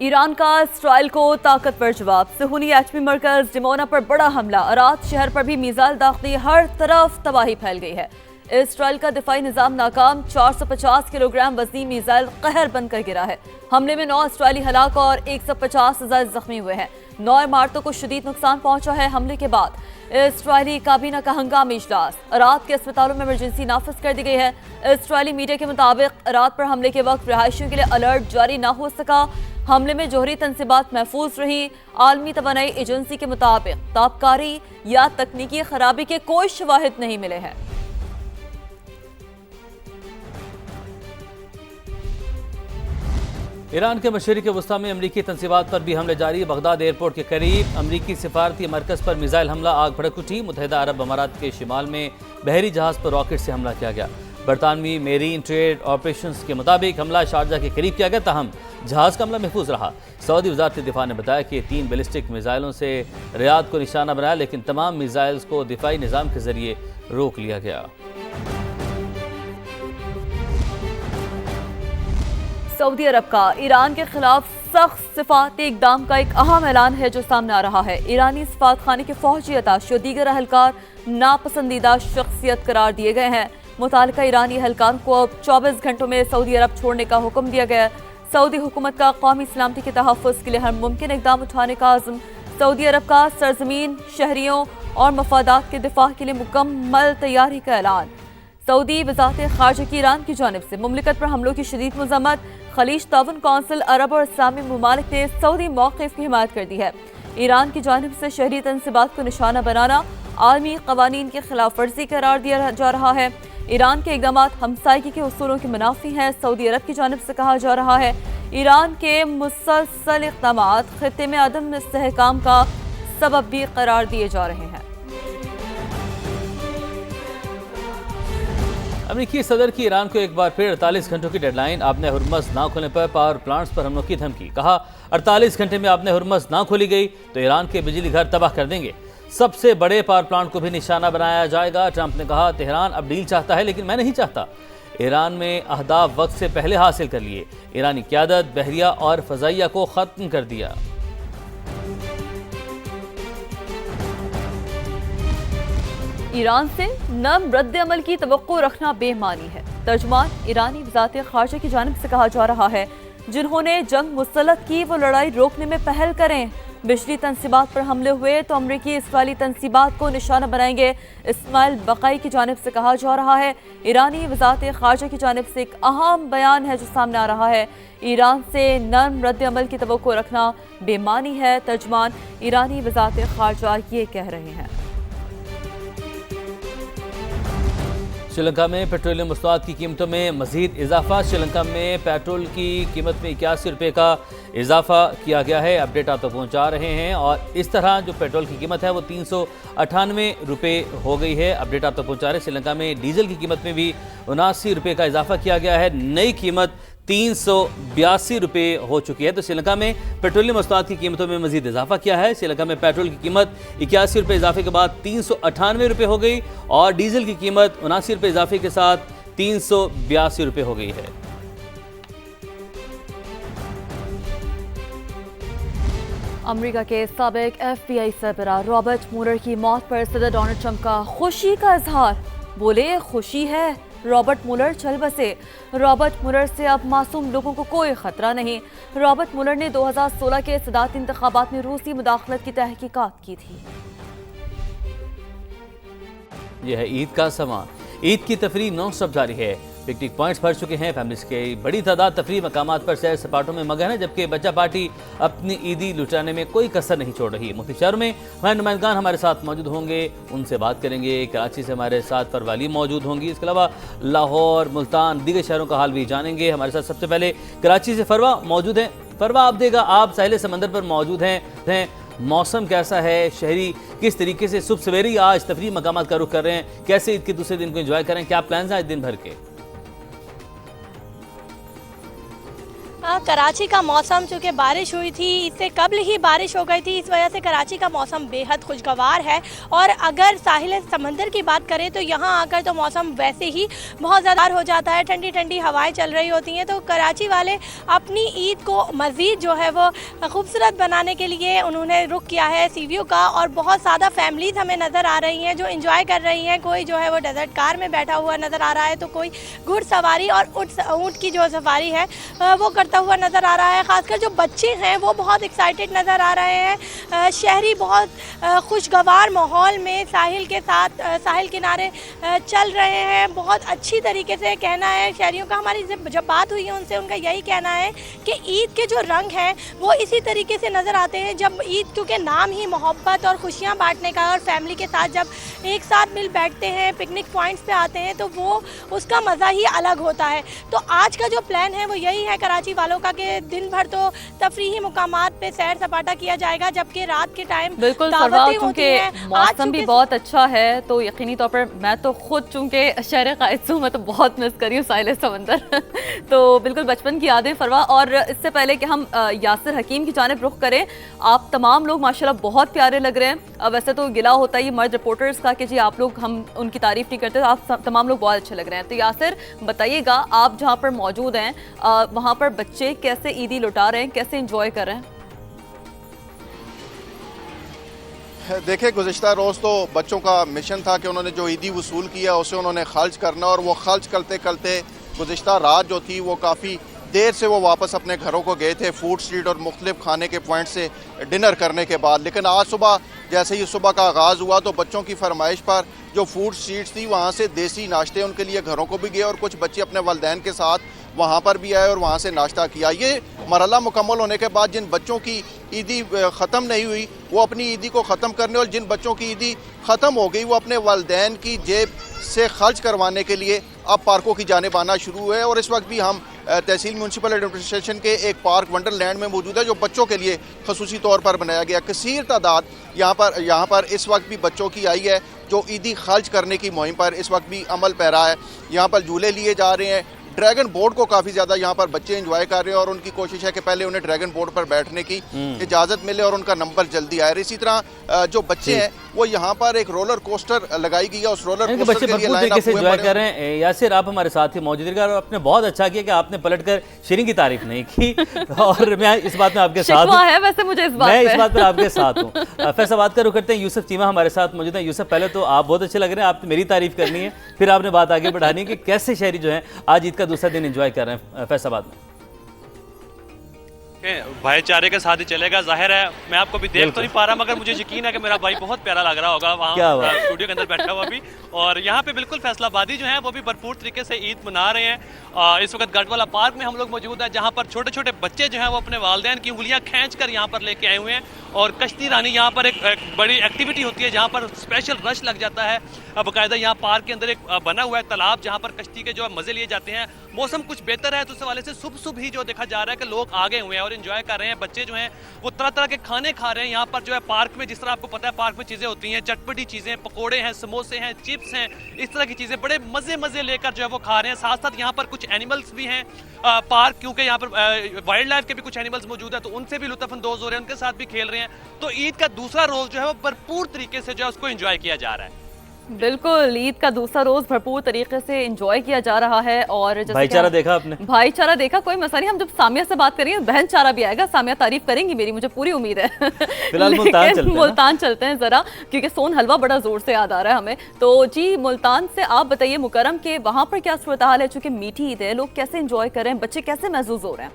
Iran का Israel को ताकतवर जवाब। सुहूनी एटमी मरकज डिमोना पर बड़ा हमला। अरात शहर पर भी मिसाइल दाखिली, हर तरफ तबाही फैल गई है। इसराइल का दिफाई निजाम नाकाम। 450 किलोग्राम वजनी मिसाइल कहर बनकर गिरा है। हमले में 9 इसराइली हलाक और 150 से ज्यादा जख्मी हुए हैं। 9 इमारतों को शदीद नुकसान पहुंचा है। हमले के बाद इसराइली काबीना का हंगामी इजलास। अरात के अस्पतालों में इमरजेंसी नाफिज कर दी गई है। इसराइली मीडिया के मुताबिक अरात पर हमले के वक्त रिहायशियों के लिए अलर्ट जारी ना हो सका। हमले में जोहरी तनसीबात महफूज रही। आलमी तवानाई एजेंसी के मुताबिक ताबकारी या तकनीकी खराबी के कोई शवाहिद नहीं मिले हैं। ईरान के मशरिक़ वस्ता में अमरीकी तनसीबात पर भी हमले जारी। बगदाद एयरपोर्ट के करीब अमरीकी सिफारती मरकज़ पर मिसाइल हमला, आग भड़क उठी। मुत्तहिदा अरब अमारात के शिमाल में बहरी जहाज़ पर रॉकेट से हमला किया गया। बरतानवी मेरीन ट्रेड ऑपरेशंस के मुताबिक हमला शारजा के करीब किया गया, ताहम जहाज़ का हमला महफूज रहा। सऊदी वज़ारत दिफा ने बताया कि 3 बैलिस्टिक मिसाइलों से रियाद को निशाना बनाया, लेकिन तमाम मिसाइल्स को दिफाई निज़ाम के जरिए रोक लिया गया। सऊदी अरब का ईरान के खिलाफ सख्त सिफाती इकदाम का एक अहम ऐलान है जो सामने आ रहा है। ईरानी सिफात खाने के फौजी अताशी और दीगर अहलकार नापसंदीदा शख्सियत करार दिए गए हैं। मुतालिका ईरानी अहलकार को अब 24 घंटों में सऊदी अरब छोड़ने का हुक्म दिया गया है। सऊदी हुकूमत का कौमी सलामती के तहफ़्फ़ुज़ के लिए हर मुमकिन इकदाम उठाने का आज़म। सऊदी अरब का सरजमीन, शहरियों और मफादात के दिफा के लिए मुकम्मल तैयारी का ऐलान। सऊदी वज़ारत ख़ारजा की ईरान की जानिब से मुमलिकत पर हमलों की शदीद मज़म्मत। खलीज ताउन कौंसिल अरब और इस्लामी ममालिक ने सऊदी मौक़िफ़ की हिमायत कर दी है। ईरान की जानिब से शहरी तनसीबात को निशाना बनाना आलमी क़वानीन की खिलाफ वर्जी करार दिया जा रहा है। ईरान के इक़दाम हमसायगी के उसूलों के मुनाफी हैं। सऊदी अरब की जानिब से कहा जा रहा है ईरान के मुसलसल इक़दाम ख़ित्ते में अदम इस्तेहकाम का सबब भी करार दिए जा रहे हैं। अमेरिकी सदर की ईरान को एक बार फिर 48 घंटों की डेडलाइन। आपने हुर्मस ना खोलने पर पावर प्लांट्स पर हमलों की धमकी। कहा 48 घंटे में आपने हुर्मस ना खोली गई तो ईरान के बिजली घर तबाह कर देंगे। सबसे बड़े पावर प्लांट को भी निशाना बनाया जाएगा। ट्रंप ने कहा तेहरान अब डील चाहता है लेकिन मैं नहीं चाहता। ईरान में अहदाफ वक्त से पहले हासिल कर लिए। ईरानी क़यादत बहरिया और फ़ज़ाइया को ख़त्म कर दिया। ईरान से नम रद्द अमल की तवक्को रखना बेमानी है। तर्जुमान ईरानी वज़ारत ख़ारजा की जानिब से कहा जा रहा है जिन्होंने जंग मुसल्लत की वो लड़ाई रोकने में पहल करें। बिजली तनसीबात पर हमले हुए तो अमरीकी इसराइली तनसीबात को निशाना बनाएंगे। इस्माइल बक़ाई की जानिब से कहा जा रहा है। ईरानी वज़ारत ख़ारजा की जानिब से एक अहम बयान है जो सामने आ रहा है। ईरान से नर्म रद्द अमल की तवक्को रखना बेमानी है। तर्जुमान ईरानी वज़ारत ख़ारजा ये कह रहे हैं। श्रीलंका में पेट्रोलियम मसनूआत की कीमतों में मजीद इजाफा। श्रीलंका में पेट्रोल की कीमत में 81 रुपये का इजाफा किया गया है। अपडेट आप तक पहुँचा रहे हैं और इस तरह जो पेट्रोल की कीमत है वो 398 रुपये हो गई है। अपडेट आप तक पहुँचा रहे हैं। श्रीलंका में डीजल की कीमत में भी 79 रुपये का इजाफा किया गया है। नई कीमत 382 रुपये हो चुकी है। तो श्रीलंका में पेट्रोलियम मसनूआत की कीमतों में मजीद इजाफा किया है। श्रीलंका में पेट्रोल की कीमत 81 रुपये इजाफे के बाद 398 रुपये हो गई और डीजल की कीमत 79 रुपये इजाफे के साथ 382 रुपये हो गई है। अमेरिका के साबिक FBI सरबराह रॉबर्ट मुलर की मौत पर सदर डोनाल्ड ट्रंप का खुशी का इजहार। बोले खुशी है, रॉबर्ट मुलर चल बसे। रॉबर्ट मुलर से अब मासूम लोगों को कोई खतरा नहीं। रॉबर्ट मुलर ने 2016 के सदारती इंतखाबात में रूसी मुदाखलत की तहकीकात की थी। यह है ईद का समा। ईद की तफरीह नॉन स्टॉप जारी है। पिकनिक पॉइंट्स भर चुके हैं। फैमिलीज की बड़ी तादाद तफरीह मकामात पर सैर सपाटों में मगन है, जबकि बच्चा पार्टी अपनी ईदी लुटाने में कोई कसर नहीं छोड़ रही। मुख्तलिफ शहरों में हमारे नुमाइंदगान हमारे साथ मौजूद होंगे, उनसे बात करेंगे। कराची से हमारे साथ परवाली मौजूद होंगी। इसके अलावा लाहौर, मुल्तान, दीगर शहरों का हाल भी जानेंगे। हमारे साथ सबसे पहले कराची से फरवा मौजूद हैं। फरवा आप देगा, आप साहिल समंदर पर मौजूद हैं। मौसम कैसा है? शहरी किस तरीके से सुबह सवेरे ही आज तफरीह मकामात का रुख कर रहे हैं? कैसे ईद के दूसरे दिन को एंजॉय करें? क्या प्लान है आज दिन भर के? कराची का मौसम, चूँकि बारिश हुई थी, इससे कबल ही बारिश हो गई थी, इस वजह से कराची का मौसम बेहद खुशगवार है। और अगर साहिल समंदर की बात करें तो यहाँ आकर तो मौसम वैसे ही बहुत ज़्यादा हो जाता है, ठंडी ठंडी हवाएं चल रही होती हैं। तो कराची वाले अपनी ईद को मज़ीद जो है वो खूबसूरत बनाने के लिए उन्होंने रुख किया है सी व्यू का। और बहुत ज़्यादा फैमिलीज़ हमें नज़र आ रही हैं जो इंजॉय कर रही हैं। कोई जो है वो डेजर्ट कार में बैठा हुआ नज़र आ रहा है, तो कोई घुड़सवारी और ऊँट की जो सवारी है वो करता हुआ नज़र आ रहा है। ख़ासकर जो बच्चे हैं वो बहुत एक्साइटेड नज़र आ रहे हैं। शहरी बहुत खुशगवार माहौल में साहिल के साथ साहिल किनारे चल रहे हैं। बहुत अच्छी तरीके से कहना है शहरियों का। हमारी जब बात हुई है उनसे, उनका यही कहना है कि ईद के जो रंग हैं वो इसी तरीके से नज़र आते हैं जब ईद, क्योंकि नाम ही मोहब्बत और खुशियाँ बांटने का, और फैमिली के साथ जब एक साथ मिल बैठते हैं, पिकनिक पॉइंट्स पे आते हैं, तो वो उसका मज़ा ही अलग होता है। तो आज का जो प्लान है वो यही है कराची वालों का कि दिन भर तो तफरीही मुकामात पे सैर सपाटा किया जाएगा, जबकि रात के टाइम बिल्कुल दावतें होती हैं। मौसम भी बहुत अच्छा है, तो यकीनी तौर पर मैं तो खुद चूँकि शहर क़ायद हूँ, मैं तो बहुत मिस करी हूँ साहिल समंदर तो बिल्कुल बचपन की यादें फरवा। और इससे पहले कि हम यासिर हकीम की जानिब रुख करें, आप तमाम लोग माशाल्लाह बहुत प्यारे लग रहे हैं। वैसे तो गिला होता है ये मर्द रिपोर्टर्स का कि जी आप लोग, हम उनकी तारीफ नहीं करते, तो आप तमाम लोग बहुत अच्छे लग रहे हैं। तो यासिर बताइएगा, आप जहाँ पर मौजूद हैं वहाँ पर बच्चे कैसे ईदी लुटा रहे हैं, कैसे इंजॉय कर रहे हैं? देखिए, गुज़िश्ता रोज़ तो बच्चों का मिशन था कि उन्होंने जो ईदी वसूल किया उसे उन्होंने खर्च करना, और वो खर्च करते करते गुज़िश्ता रात जो थी वो काफ़ी देर से वो वापस अपने घरों को गए थे, फूड स्ट्रीट और मुख्तलिफ खाने के पॉइंट से डिनर करने के बाद। लेकिन आज सुबह जैसे ही सुबह का आगाज़ हुआ तो बच्चों की फरमाइश पर जो फूड स्ट्रीट्स थी वहाँ से देसी नाश्ते उनके लिए घरों को भी गए, और कुछ बच्चे अपने वालिदैन के साथ वहाँ पर भी आए और वहाँ से नाश्ता किया। ये मरहला मुकम्मल होने के बाद जिन बच्चों की ईदी ख़त्म नहीं हुई वो अपनी ईदी को ख़त्म करने, और जिन बच्चों की ईदी ख़त्म हो गई वो अपने वालिदैन की जेब से खर्च करवाने के लिए अब पार्कों की जानिब आना शुरू हुए। और इस वक्त भी हम तहसील म्यूनसिपल एडमिनिस्ट्रेशन के एक पार्क वंडरलैंड में मौजूद है जो बच्चों के लिए खसूसी तौर पर बनाया गया। कसीर तादाद यहाँ पर इस वक्त भी बच्चों की आई है जो ईदी खर्च करने की मुहिम पर इस वक्त भी अमल पैरा है। यहाँ पर झूले लिए जा रहे हैं, ड्रैगन बोर्ड को काफ़ी ज़्यादा यहाँ पर बच्चे एंजॉय कर रहे हैं, और उनकी कोशिश है कि पहले उन्हें ड्रैगन बोर्ड पर बैठने की इजाज़त मिले और उनका नंबर जल्दी आए। इसी तरह जो बच्चे हैं वो यहाँ पर एक रोलर कोस्टर लगाई गई है, उस रोलर कोस्टर के लिए लाइन अप हुए एंजॉय कर रहे हैं। यासिर, आप हमारे साथ ही मौजूद रहिएगा, और आपने बहुत अच्छा किया कि आपने पलटकर शिरीन की तारीफ नहीं की, और मैं इस बात में आपके साथ हूं। है वैसे मुझे इस बात पर आपके साथ हूँ। फैसलाबाद का रुख करते हैं, यूसुफ चीमा हमारे साथ मौजूद है। यूसुफ, पहले तो आप बहुत अच्छे लग रहे हैं, आप मेरी तारीफ करनी है, फिर आपने बात आगे बढ़ानी है कि कैसे शहरी जो है आज ईद का दूसरा दिन एंजॉय कर रहे हैं फैसलाबाद में। भाईचारे के साथ ही चलेगा। जाहिर है मैं आपको भी देख तो नहीं पा रहा, मगर मुझे यकीन है कि मेरा भाई बहुत प्यारा लग रहा होगा वहाँ स्टूडियो के अंदर बैठा हुआ भी। और यहाँ पे बिल्कुल फैसलाबादी जो है वो भी भरपूर तरीके से ईद मना रहे हैं। इस वक्त गढ़वाला पार्क में हम लोग मौजूद हैं, जहाँ पर छोटे छोटे बच्चे जो हैं वो अपने वालिदैन की उंगलियाँ खींच कर यहाँ पर लेके आए हुए हैं। और कश्ती रानी यहाँ पर एक बड़ी एक्टिविटी होती है जहाँ पर स्पेशल रश लग जाता है। बाकायदा यहाँ पार्क के अंदर एक बना हुआ है तालाब जहाँ पर कश्ती के जो मज़े लिए जाते हैं। मौसम कुछ बेहतर है तो उस हवाले से सुबह ही जो देखा जा रहा है कि लोग आ गए हुए हैं और एंजॉय कर रहे हैं। बच्चे जो हैं वो तरह तरह के खाने खा रहे हैं। यहाँ पर जो है पार्क में, जिस तरह आपको पता है पार्क में चीज़ें होती हैं, चटपटी चीज़ें, पकोड़े हैं, समोसे हैं, चिप्स हैं, इस तरह की चीज़ें बड़े मज़े लेकर जो है वो खा रहे हैं। साथ साथ यहाँ पर कुछ एनिमल्स भी हैं पार्क, क्योंकि यहाँ पर वाइल्ड लाइफ के भी कुछ एनिमल्स मौजूद है, तो उनसे भी लुत्फ़अंदोज़ हो रहे हैं, उनके साथ भी खेल रहे हैं। तो ईद का दूसरा रोज़ जो है वो भरपूर तरीके से जो है उसको एंजॉय किया जा रहा है। बिल्कुल, ईद का दूसरा रोज भरपूर तरीके से एंजॉय किया जा रहा है। और भाईचारा देखा आपने? भाईचारा देखा, कोई मसला नहीं। हम जब सामिया से बात करेंगे बहन चारा भी आएगा, सामिया तारीफ करेंगी मेरी, मुझे पूरी उम्मीद है। फिलहाल मुल्तान चलते हैं जरा, क्योंकि सोन हलवा बड़ा जोर से याद आ रहा है हमें। तो जी, मुल्तान से आप बताइए मुकरम के वहाँ पर क्या सूरत हाल है, चूंकि मीठी ईद है, लोग कैसे एंजॉय कर रहे हैं, बच्चे कैसे महसूस हो रहे हैं?